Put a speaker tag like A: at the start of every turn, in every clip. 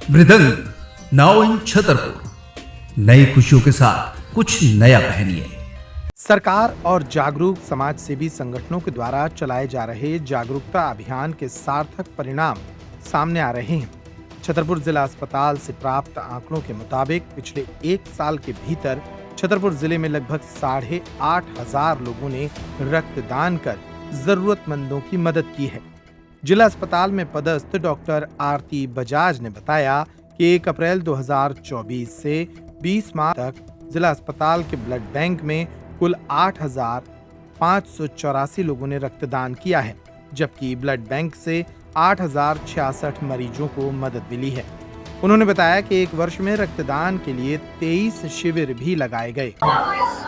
A: मृदंग now in Chhatarpur. नई खुशियों के साथ कुछ नया पहनिए।
B: सरकार और जागरूक समाज सेवी संगठनों के द्वारा चलाए जा रहे जागरूकता अभियान के सार्थक परिणाम सामने आ रहे हैं। छतरपुर जिला अस्पताल से प्राप्त आंकड़ों के मुताबिक पिछले 1 साल के भीतर छतरपुर जिले में लगभग 8,500 लोगों ने रक्तदान कर जरूरतमंदों की मदद की है। जिला अस्पताल में पदस्थ डॉक्टर आरती बजाज ने बताया कि 1 अप्रैल 2024 से 20 मार्च तक जिला अस्पताल के ब्लड बैंक में कुल 8,584 लोगों ने रक्तदान किया है, जबकि ब्लड बैंक से 8,066 मरीजों को मदद मिली है। उन्होंने बताया कि 1 वर्ष में रक्तदान के लिए 23 शिविर भी लगाए गए।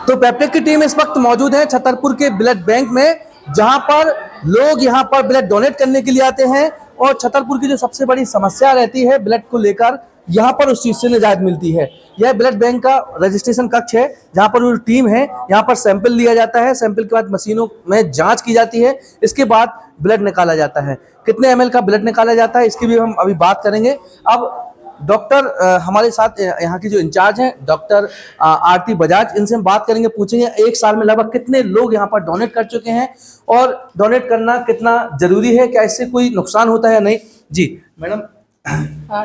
C: तो पेप्टेक की टीम इस वक्त मौजूद है छतरपुर के ब्लड बैंक में, जहां पर लोग यहां पर ब्लड डोनेट करने के लिए आते हैं और छतरपुर की जो सबसे बड़ी समस्या रहती है ब्लड को लेकर, यहाँ पर उस चीज से निजात मिलती है। यह ब्लड बैंक का रजिस्ट्रेशन कक्ष है, जहाँ पर वो टीम है, यहाँ पर सैंपल लिया जाता है, सैंपल के बाद मशीनों में जांच की जाती है, इसके बाद ब्लड निकाला जाता है। कितने ml का ब्लड निकाला जाता है इसकी भी हम अभी बात करेंगे। अब डॉक्टर हमारे साथ यहाँ की जो इंचार्ज हैं डॉक्टर आरती बजाज, इनसे हम बात करेंगे, पूछेंगे 1 साल में लगभग कितने लोग यहाँ पर डोनेट कर चुके हैं और डोनेट करना कितना जरूरी है, क्या इससे कोई नुकसान होता है या नहीं। जी मैडम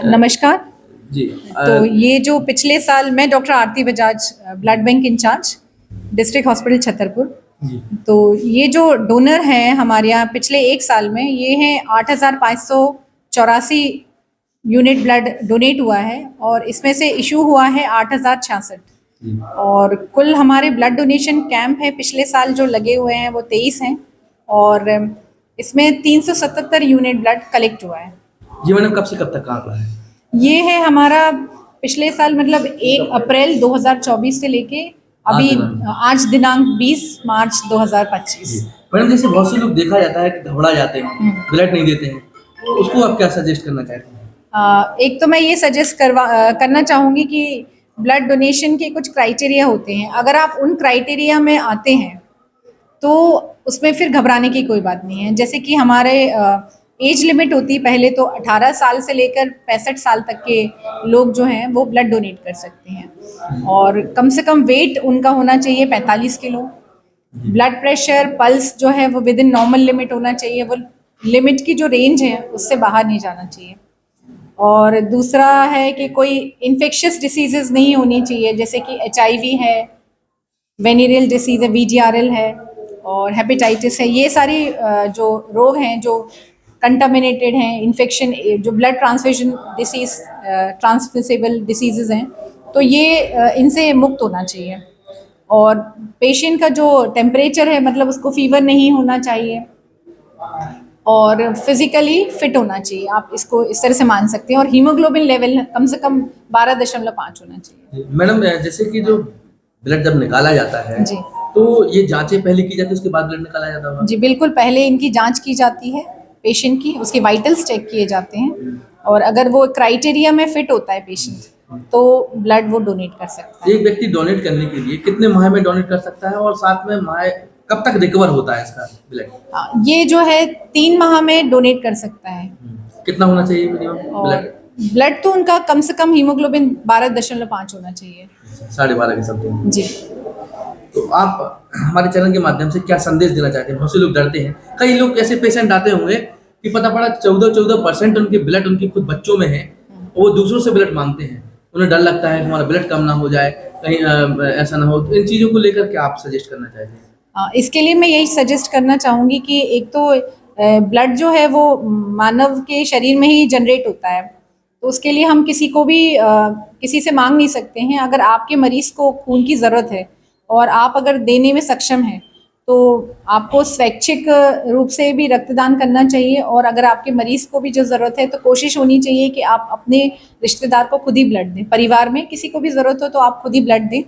D: नमस्कार
C: जी।
D: तो ये जो पिछले साल मैं doctor Aarti Bajaj, blood bank incharge, district hospital Chhatarpur. तो ये जो डोनर हैं हमारे यहाँ पिछले 1 साल में, ये हैं 8,584 यूनिट ब्लड डोनेट हुआ है और इसमें से इशू हुआ है 8,066। और कुल हमारे ब्लड डोनेशन कैंप है पिछले साल जो लगे हुए हैं वो 23 हैं और इसमें 377 यूनिट ब्लड कलेक्ट हुआ है।
C: ये मैडम कब से कब तक का आंकड़ा है?
D: ये है हमारा पिछले साल मतलब 1 अप्रैल 2024 से लेके अभी आज दिनांक 20 मार्च 2025।
C: मैडम जैसे बहुत से लोग देखा जाता है कि घबरा जाते हैं, ब्लड नहीं देते हैं, तो उसको आप क्या सजेस्ट करना चाहते हैं?
D: एक तो मैं ये सजेस्ट करना चाहूँगी कि ब्लड डोनेशन के कुछ क्राइटेरिया होते हैं। अगर आप उन क्राइटेरिया में आते हैं तो उसमें फिर घबराने की कोई बात नहीं है। जैसे कि हमारे एज लिमिट होती है, पहले तो 18 साल से लेकर 65 साल तक के लोग जो हैं वो ब्लड डोनेट कर सकते हैं और कम से कम वेट उनका होना चाहिए 45 किलो। ब्लड प्रेशर, पल्स जो है वो विद इन नॉर्मल लिमिट होना चाहिए, वो लिमिट की जो रेंज है उससे बाहर नहीं जाना चाहिए। और दूसरा है कि कोई इन्फेक्शियस डिसीजेज नहीं होनी चाहिए, जैसे कि HIV है, वेनेरियल डिसीज है, VGRL है और हेपेटाइटिस है। ये सारी जो रोग हैं जो कंटामिनेटेड हैं, इन्फेक्शन, जो blood transfusion disease, transmissible diseases हैं, तो ये इनसे मुक्त होना चाहिए। और पेशेंट का जो टेम्परेचर है मतलब उसको फीवर नहीं होना चाहिए और फिजिकली फिट होना चाहिए। आप इसको इस तरह से मान सकते हैं। और हीमोग्लोबिन लेवल कम से कम 12.5 होना चाहिए।
C: मैडम जैसे कि जो ब्लड जब निकाला जाता है
D: जी,
C: तो ये जांचें पहले की जाती है, उसके बाद ब्लड निकाला जाता होगा?
D: जी बिल्कुल, पहले इनकी जांच की जाती है पेशेंट की, उसके वाइटल्स चेक किए जाते हैं और अगर वो क्राइटेरिया में फिट होता है पेशेंट तो ब्लड वो डोनेट कर सकता है।
C: एक व्यक्ति डोनेट करने के लिए कितने माह में डोनेट कर सकता है और साथ में माह कब तक रिकवर होता है इसका ब्लड?
D: ये जो है 3 माह में डोनेट कर सकता है।
C: कितना होना चाहिए मिनिमम ब्लड?
D: ब्लड तो उनका कम से कम हीमोग्लोबिन 12.5 होना चाहिए।
C: 12.5 के समथिंग।
D: जी।
C: तो आप हमारे चैनल के माध्यम से क्या संदेश देना चाहते हैं? बहुत से लोग डरते हैं, कई लोग ऐसे पेशेंट आते होंगे कि पता पड़ा 14% उनके ब्लड उनके खुद बच्चों में है और वो दूसरों से ब्लड मांगते हैं, उन्हें डर लगता है कि हमारा ब्लड कम ना हो जाए, कहीं ऐसा ना हो। तो इन चीज़ों को लेकर क्या आप सजेस्ट करना चाहते हैं?
D: इसके लिए मैं यही सजेस्ट करना चाहूँगी कि एक तो ब्लड जो है वो मानव के शरीर में ही जनरेट होता है, तो उसके लिए हम किसी को भी किसी से मांग नहीं सकते हैं। अगर आपके मरीज़ को खून की ज़रूरत है और आप अगर देने में सक्षम हैं तो आपको स्वैच्छिक रूप से भी रक्तदान करना चाहिए। और अगर आपके मरीज़ को भी जो ज़रूरत है तो कोशिश होनी चाहिए कि आप अपने रिश्तेदार को खुद ही ब्लड दें। परिवार में किसी को भी ज़रूरत हो तो आप खुद ही ब्लड दें।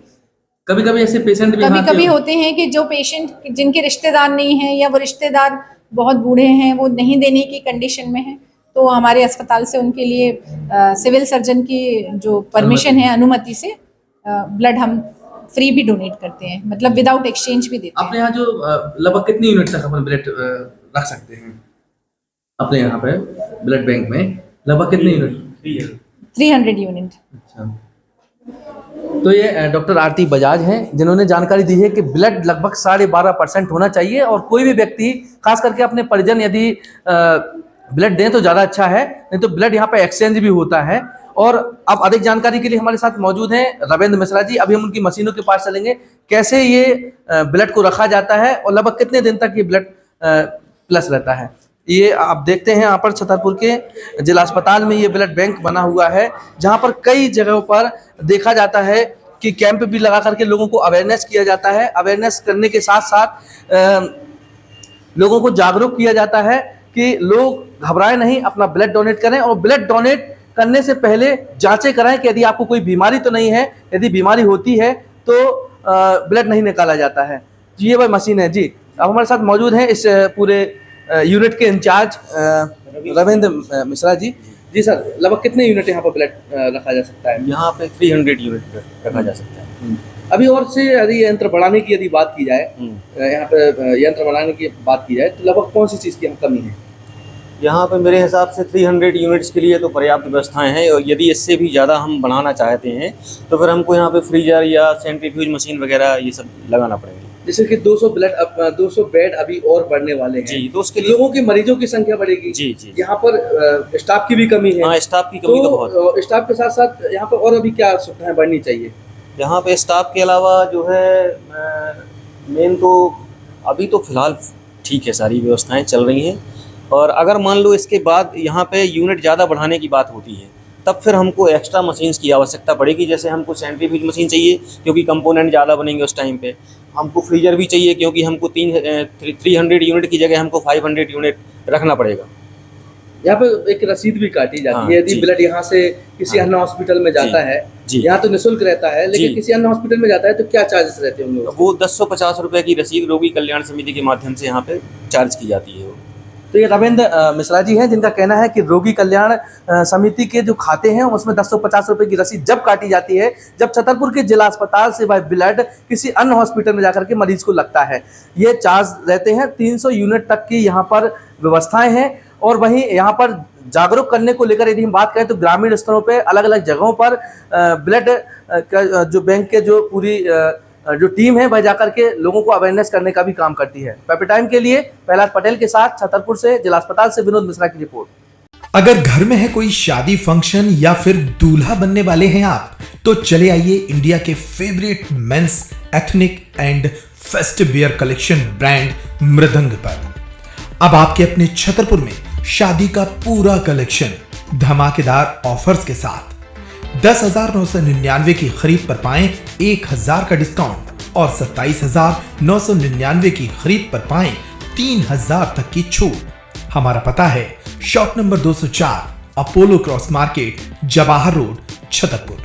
C: कभी कभी ऐसे पेशेंट भी
D: कभी होते हैं कि जो पेशेंट जिनके रिश्तेदार नहीं हैं या वो रिश्तेदार बहुत बूढ़े हैं, वो नहीं देने की कंडीशन में हैं, तो हमारे अस्पताल से उनके लिए सिविल सर्जन की जो परमिशन है, अनुमति से ब्लड हम फ्री भी डोनेट करते हैं, मतलब विदाउट एक्सचेंज भी देते हैं।
C: अपने यहाँ जो लगभग कितनी यूनिट तक अपन ब्लड रख सकते हैं अपने यहाँ पे ब्लड बैंक में? लगभग कितनी यूनिट?
D: 300 यूनिट।
C: तो ये डॉक्टर आरती बजाज हैं जिन्होंने जानकारी दी है कि ब्लड लगभग 12.5% होना चाहिए और कोई भी व्यक्ति खास करके अपने परिजन यदि ब्लड दें तो ज़्यादा अच्छा है, नहीं तो ब्लड यहाँ पे एक्सचेंज भी होता है। और अब अधिक जानकारी के लिए हमारे साथ मौजूद हैं रविंद्र मिश्रा जी। अभी हम उनकी मशीनों के पास चलेंगे, कैसे ये ब्लड को रखा जाता है और लगभग कितने दिन तक ये ब्लड प्लस रहता है। ये आप देखते हैं यहाँ पर छतरपुर के जिला अस्पताल में ये ब्लड बैंक बना हुआ है, जहाँ पर कई जगहों पर देखा जाता है कि कैंप भी लगा करके लोगों को अवेयरनेस किया जाता है। अवेयरनेस करने के साथ साथ लोगों को जागरूक किया जाता है कि लोग घबराएं नहीं, अपना ब्लड डोनेट करें और ब्लड डोनेट करने से पहले जांचें कराएं कि यदि आपको कोई बीमारी तो नहीं है। यदि बीमारी होती है तो ब्लड नहीं निकाला जाता है। जी ये वह मशीन है। जी अब हमारे साथ मौजूद हैं इस पूरे यूनिट के इंचार्ज रविंद्र मिश्रा जी। जी सर, लगभग कितने यूनिट यहाँ पर ब्लड रखा जा सकता है?
E: यहाँ पे 300 यूनिट रखा जा सकता है।
C: अभी और से यदि यंत्र बढ़ाने की यदि बात की जाए, यहाँ पे यंत्र बढ़ाने की बात की जाए तो लगभग कौन सी चीज़ की कमी है?
E: यहाँ पे मेरे हिसाब से 300 यूनिट्स के लिए तो पर्याप्त व्यवस्थाएं हैं और यदि इससे भी ज़्यादा हम बढ़ाना चाहते हैं तो फिर हमको यहाँ पे फ्रीजर या सेंट्रीफ्यूज मशीन वगैरह ये सब लगाना पड़ेगा।
C: जैसे कि 200 बेड अभी और बढ़ने वाले हैं।
E: जी, तो उसके लिए
C: लोगों की मरीजों की संख्या बढ़ेगी।
E: जी जी,
C: यहाँ पर स्टाफ की भी कमी है।
E: हाँ, स्टाफ की कमी तो बहुत।
C: स्टाफ के साथ साथ यहाँ पर और अभी क्या सुविधाएं बढ़नी चाहिए?
E: यहाँ पे स्टाफ के अलावा जो है मेन तो अभी तो फिलहाल ठीक है, सारी व्यवस्थाएं चल रही हैं। और अगर मान लो इसके बाद यहाँ पे यूनिट ज़्यादा बढ़ाने की बात होती है तब फिर हमको एक्स्ट्रा मशीन्स की आवश्यकता पड़ेगी। जैसे हमको सेंट्रीफ्यूज मशीन चाहिए क्योंकि कंपोनेंट ज़्यादा बनेंगे उस टाइम पे। हमको फ्रीजर भी चाहिए क्योंकि हमको 300 यूनिट की जगह हमको 500 यूनिट रखना पड़ेगा।
C: यहाँ पे एक रसीद भी काटी जाती है यदि ब्लड यहाँ से किसी अन्य हॉस्पिटल में जाता है। यहाँ तो निःशुल्क रहता है, लेकिन किसी अन्य हॉस्पिटल में जाता है तो क्या चार्जेस रहते होंगे?
E: वो 1050 रुपये की रसीद रोगी कल्याण समिति के माध्यम से यहाँ पे चार्ज की जाती है।
C: तो ये रविंद्र मिश्रा जी हैं जिनका कहना है कि रोगी कल्याण समिति के जो खाते हैं उसमें 1050 रुपये की रसीद जब काटी जाती है जब छतरपुर के जिला अस्पताल से वह ब्लड किसी अन्य हॉस्पिटल में जाकर के मरीज को लगता है। ये चार्ज रहते हैं। 300 यूनिट तक की यहाँ पर व्यवस्थाएं हैं। और वहीं यहाँ पर जागरूक करने को लेकर यदि हम बात करें तो ग्रामीण स्तरों पर अलग अलग जगहों पर ब्लड जो बैंक के जो पूरी जो टीम है वह जाकर के लोगों को अवेयरनेस करने का भी काम करती है। पेपर टाइम के लिए प्रहलाद पटेल के साथ छतरपुर से जिला अस्पताल से विनोद मिश्रा की रिपोर्ट।
A: अगर घर में है कोई शादी फंक्शन या फिर दूल्हा बनने वाले हैं आप, तो चले आइए इंडिया के favourite men's ethnic and festive wear collection brand Mridang पर। अब आपके अपने छतरपुर में शादी का पूरा कलेक्शन धमाकेदार ऑफर्स के साथ 10,999 की खरीद पर पाएं 1,000 का डिस्काउंट और 27,999 की खरीद पर पाएं 3,000 तक की छूट। हमारा पता है shop number 204 Apollo cross market, Jawahar road, Chhatarpur.